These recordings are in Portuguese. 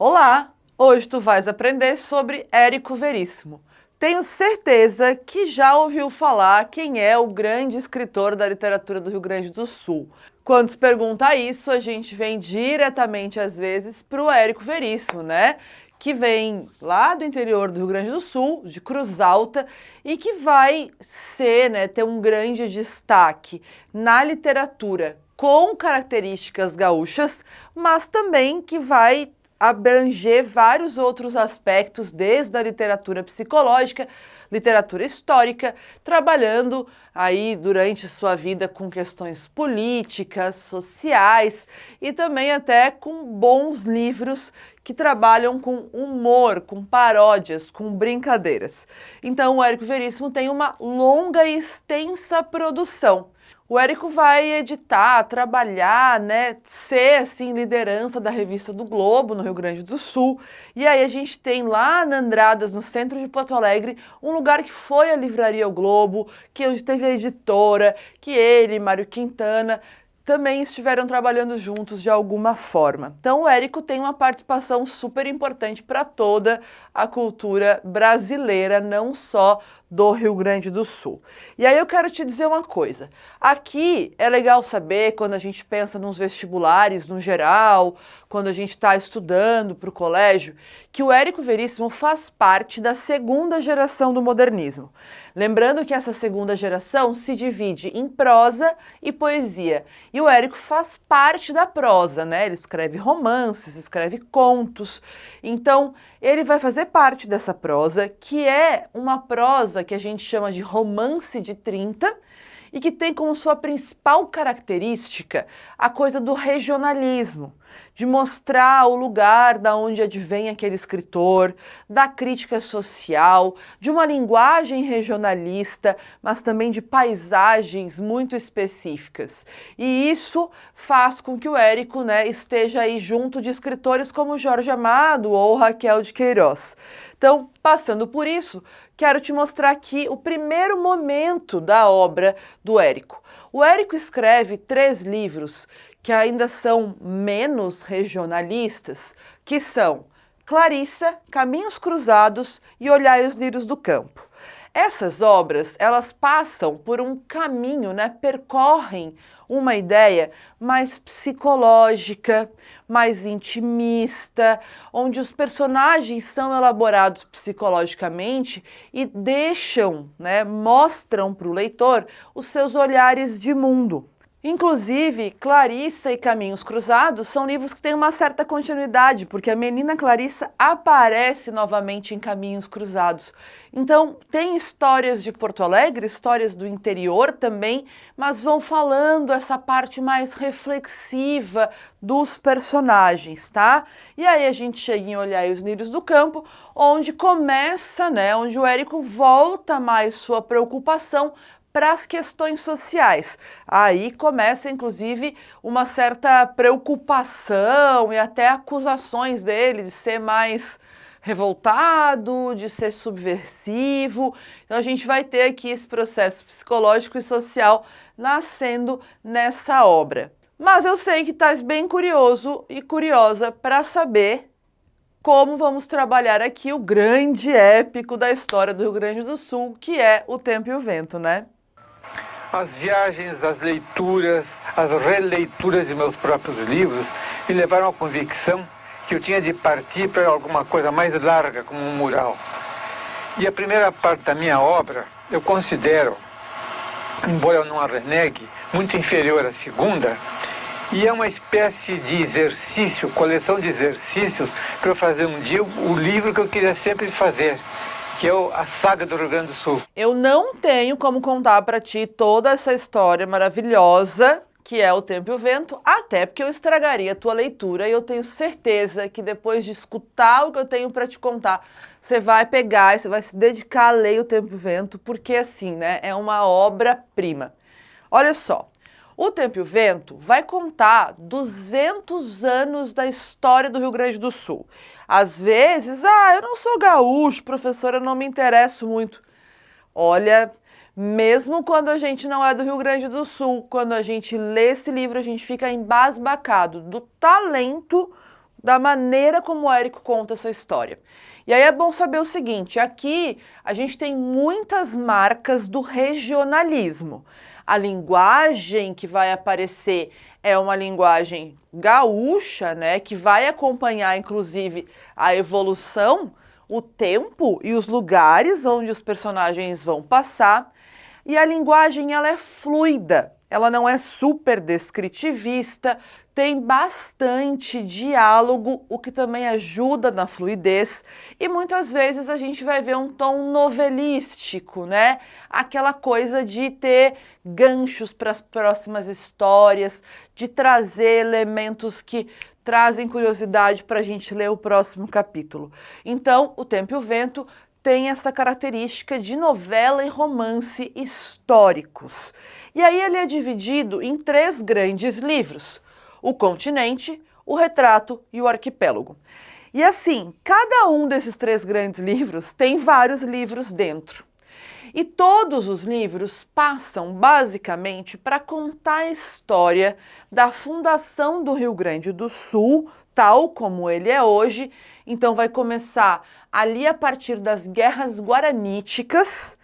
Olá! Hoje tu vais aprender sobre Érico Veríssimo. Tenho certeza que já ouviu falar quem é o grande escritor da literatura do Rio Grande do Sul. Quando se pergunta isso, a gente vem diretamente, às vezes, para o Érico Veríssimo, né? Que vem lá do interior do Rio Grande do Sul, de Cruz Alta, e que vai ser, né, ter um grande destaque na literatura com características gaúchas, mas também que vai abranger vários outros aspectos, desde a literatura psicológica, literatura histórica, trabalhando aí durante sua vida com questões políticas, sociais e também até com bons livros que trabalham com humor, com paródias, com brincadeiras. Então o Érico Veríssimo tem uma longa e extensa produção. O Érico vai editar, trabalhar, né, ser assim liderança da revista do Globo no Rio Grande do Sul. E aí a gente tem lá na Andradas, no centro de Porto Alegre, um lugar que foi a Livraria O Globo, que onde teve a editora, que ele, Mário Quintana, também estiveram trabalhando juntos de alguma forma. Então o Érico tem uma participação super importante para toda a cultura brasileira, não só do Rio Grande do Sul. E aí eu quero te dizer uma coisa. Aqui é legal saber, quando a gente pensa nos vestibulares no geral, quando a gente está estudando para o colégio, que o Érico Veríssimo faz parte da segunda geração do modernismo. Lembrando que essa segunda geração se divide em prosa e poesia. E o Érico faz parte da prosa, né? Ele escreve romances, escreve contos. Então, ele vai fazer parte dessa prosa, que é uma prosa que a gente chama de romance de 30, e que tem como sua principal característica a coisa do regionalismo, de mostrar o lugar da onde advém aquele escritor, da crítica social, de uma linguagem regionalista, mas também de paisagens muito específicas. E isso faz com que o Érico, né, esteja aí junto de escritores como Jorge Amado ou Raquel de Queiroz. Então, passando por isso, quero te mostrar aqui o primeiro momento da obra do Érico. O Érico escreve 3 livros que ainda são menos regionalistas, que são Clarissa, Caminhos Cruzados e Olhai os Lírios do Campo. Essas obras, elas passam por um caminho, né, percorrem uma ideia mais psicológica, mais intimista, onde os personagens são elaborados psicologicamente e deixam, né, mostram para o leitor os seus olhares de mundo. Inclusive, Clarissa e Caminhos Cruzados são livros que têm uma certa continuidade, porque a menina Clarissa aparece novamente em Caminhos Cruzados. Então, tem histórias de Porto Alegre, histórias do interior também, mas vão falando essa parte mais reflexiva dos personagens, tá? E aí a gente chega em Olhai os Lírios do Campo, onde começa, né, onde o Érico volta mais sua preocupação para as questões sociais. Aí começa, inclusive, uma certa preocupação e até acusações dele de ser mais revoltado, de ser subversivo. Então a gente vai ter aqui esse processo psicológico e social nascendo nessa obra. Mas eu sei que estás bem curioso e curiosa para saber como vamos trabalhar aqui o grande épico da história do Rio Grande do Sul, que é O Tempo e o Vento, né? As viagens, as leituras, as releituras de meus próprios livros me levaram à convicção que eu tinha de partir para alguma coisa mais larga, como um mural. E a primeira parte da minha obra, eu considero, embora eu não a renegue, muito inferior à segunda, e é uma espécie de exercício, coleção de exercícios, para eu fazer um dia o livro que eu queria sempre fazer, que é a saga do Rio Grande do Sul. Eu não tenho como contar para ti toda essa história maravilhosa que é O Tempo e o Vento, até porque eu estragaria a tua leitura e eu tenho certeza que depois de escutar o que eu tenho para te contar, você vai pegar e você vai se dedicar a ler O Tempo e o Vento, porque assim, né, é uma obra-prima. Olha só, O Tempo e o Vento vai contar 200 anos da história do Rio Grande do Sul. Às vezes, eu não sou gaúcho, professora, eu não me interesso muito. Olha, mesmo quando a gente não é do Rio Grande do Sul, quando a gente lê esse livro, a gente fica embasbacado do talento da maneira como o Érico conta essa história. E aí é bom saber o seguinte, aqui a gente tem muitas marcas do regionalismo. A linguagem que vai aparecer é uma linguagem gaúcha, né, que vai acompanhar inclusive a evolução, o tempo e os lugares onde os personagens vão passar. E a linguagem ela é fluida, ela não é super descritivista, tem bastante diálogo, o que também ajuda na fluidez, e muitas vezes a gente vai ver um tom novelístico, né? Aquela coisa de ter ganchos para as próximas histórias, de trazer elementos que trazem curiosidade para a gente ler o próximo capítulo. Então, O Tempo e o Vento tem essa característica de novela e romance históricos. E aí ele é dividido em 3 grandes livros: O Continente, O Retrato e O Arquipélago. E assim, cada um desses 3 grandes livros tem vários livros dentro. E todos os livros passam basicamente para contar a história da fundação do Rio Grande do Sul, tal como ele é hoje. Então vai começar ali a partir das guerras guaraníticas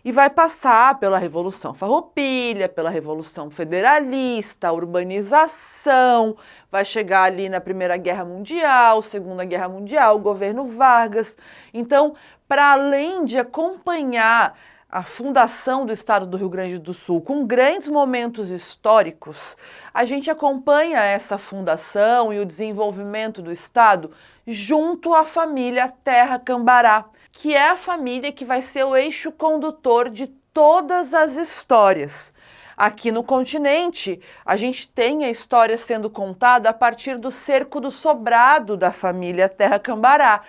e vai passar pela Revolução Farroupilha, pela Revolução Federalista, a urbanização, vai chegar ali na Primeira Guerra Mundial, Segunda Guerra Mundial, o governo Vargas. Então, para além de acompanhar a fundação do estado do Rio Grande do Sul com grandes momentos históricos, a gente acompanha essa fundação e o desenvolvimento do estado junto à família Terra Cambará, que é a família que vai ser o eixo condutor de todas as histórias. Aqui no continente, a gente tem a história sendo contada a partir do cerco do sobrado da família Terra Cambará,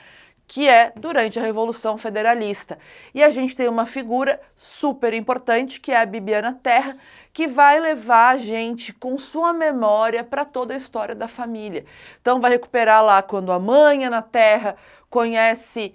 que é durante a Revolução Federalista. E a gente tem uma figura super importante, que é a Bibiana Terra, que vai levar a gente com sua memória para toda a história da família. Então vai recuperar lá quando a mãe na Terra conhece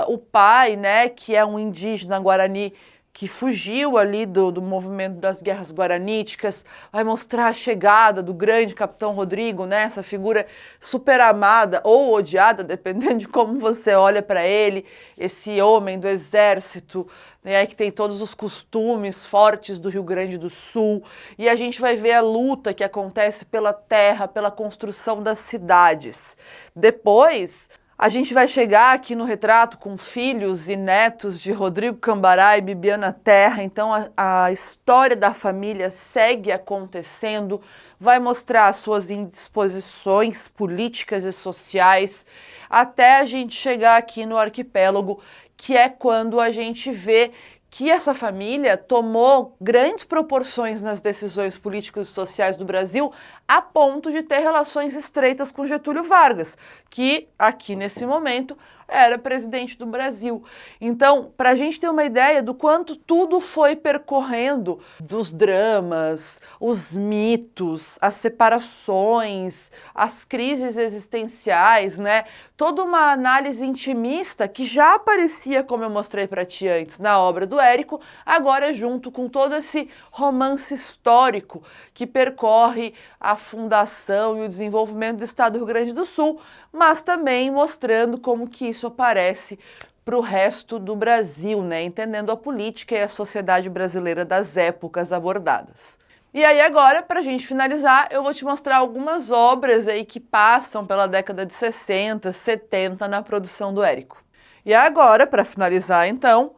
o pai, né, que é um indígena guarani que fugiu ali do movimento das guerras guaraníticas, vai mostrar a chegada do grande Capitão Rodrigo, né, essa figura super amada ou odiada, dependendo de como você olha para ele, esse homem do exército, né, que tem todos os costumes fortes do Rio Grande do Sul, e a gente vai ver a luta que acontece pela terra, pela construção das cidades. Depois, a gente vai chegar aqui no retrato com filhos e netos de Rodrigo Cambará e Bibiana Terra, então a história da família segue acontecendo, vai mostrar suas indisposições políticas e sociais, até a gente chegar aqui no Arquipélago, que é quando a gente vê que essa família tomou grandes proporções nas decisões políticas e sociais do Brasil, a ponto de ter relações estreitas com Getúlio Vargas, que aqui nesse momento era presidente do Brasil. Então, para a gente ter uma ideia do quanto tudo foi percorrendo, dos dramas, os mitos, as separações, as crises existenciais, né? Toda uma análise intimista que já aparecia, como eu mostrei para ti antes, na obra do Érico, agora junto com todo esse romance histórico que percorre a fundação e o desenvolvimento do estado do Rio Grande do Sul, mas também mostrando como que isso aparece para o resto do Brasil, né? Entendendo a política e a sociedade brasileira das épocas abordadas. E aí agora, para a gente finalizar, eu vou te mostrar algumas obras aí que passam pela década de 60, 70 na produção do Érico. E agora, para finalizar então,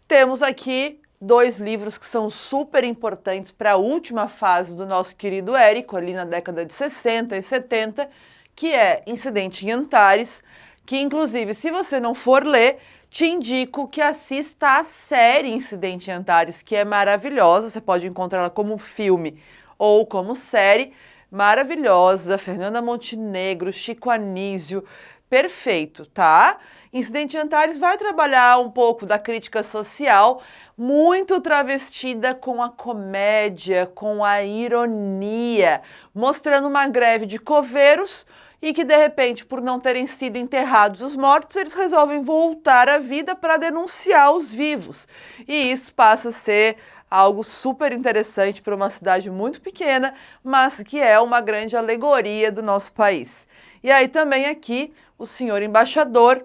temos aqui 2 livros que são super importantes para a última fase do nosso querido Érico, ali na década de 60 e 70, que é Incidente em Antares, que inclusive, se você não for ler, te indico que assista a série Incidente em Antares, que é maravilhosa, você pode encontrá-la como filme ou como série, maravilhosa, Fernanda Montenegro, Chico Anísio, perfeito, tá? Incidente em Antares vai trabalhar um pouco da crítica social, muito travestida com a comédia, com a ironia, mostrando uma greve de coveiros e que, de repente, por não terem sido enterrados os mortos, eles resolvem voltar à vida para denunciar os vivos. E isso passa a ser algo super interessante para uma cidade muito pequena, mas que é uma grande alegoria do nosso país. E aí também aqui o senhor embaixador,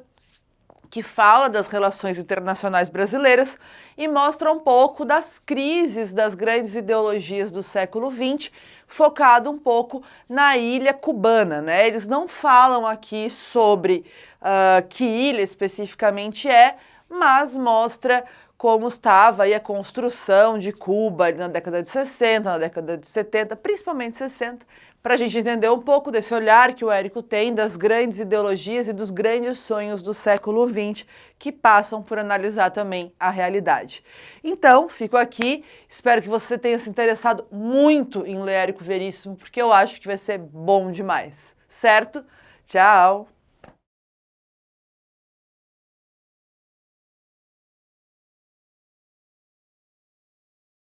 que fala das relações internacionais brasileiras e mostra um pouco das crises das grandes ideologias do século XX, focado um pouco na ilha cubana, né? Eles não falam aqui sobre que ilha especificamente é, mas mostra como estava aí a construção de Cuba na década de 60, na década de 70, principalmente 60, para a gente entender um pouco desse olhar que o Érico tem das grandes ideologias e dos grandes sonhos do século XX, que passam por analisar também a realidade. Então, fico aqui, espero que você tenha se interessado muito em ler Érico Veríssimo, porque eu acho que vai ser bom demais, certo? Tchau!